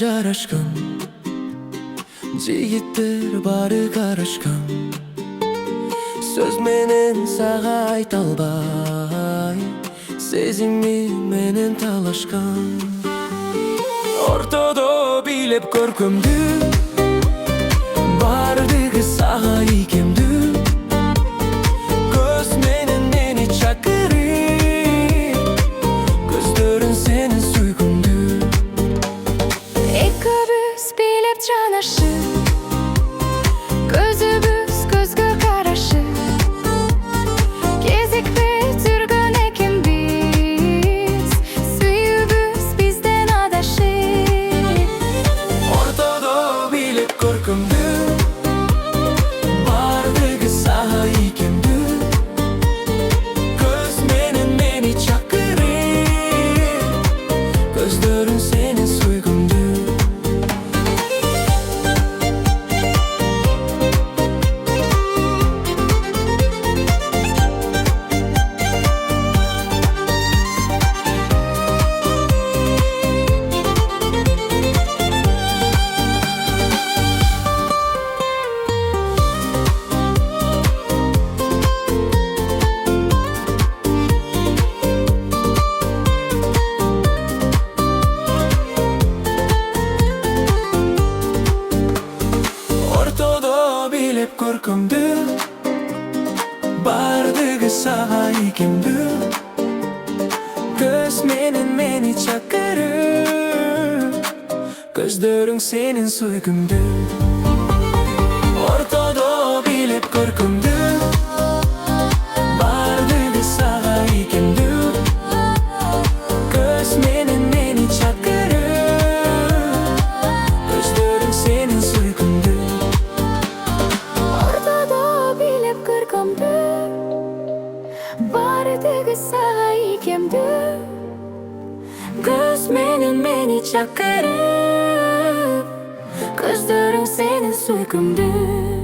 жарашкан, жигиттер бары карашкан. Сөз менен сага айта албай, сезими менен талашкан. Ортодо билеп көркөмдү, бардыгы сага ийкемдүү. Көз менен мени чакырып, көздөрүн сенин сүйкүмдүү. Экөөбүз билеп жанашып, көзүбүз көзгө карашып, кезикпей жүргөн экенбиз, сүйүүбүз бизден адашып. Ортодо билеп көркөмдү, бардыгы сага ийкемдүү. Көз менен мени чакырып, көздөрүн сенин сүйкүмдүү. Ортодо билеп көркөмдү, бардыгы сага ийкемдүү. Көз менен мени чакырып, көздөрүң сенин сүйкүмдүү. Ортодо билеп көркөмдү, бардыгы сага ийкемдүү. Көз менен мени чакырып, көздөрүң сенин сүйкүмдүү. Ортодо билеп көркөмдү, бардыгы сага ийкемдүү. Көз менен мени чакырып, көздөрүң сенин сүйкүмдүү.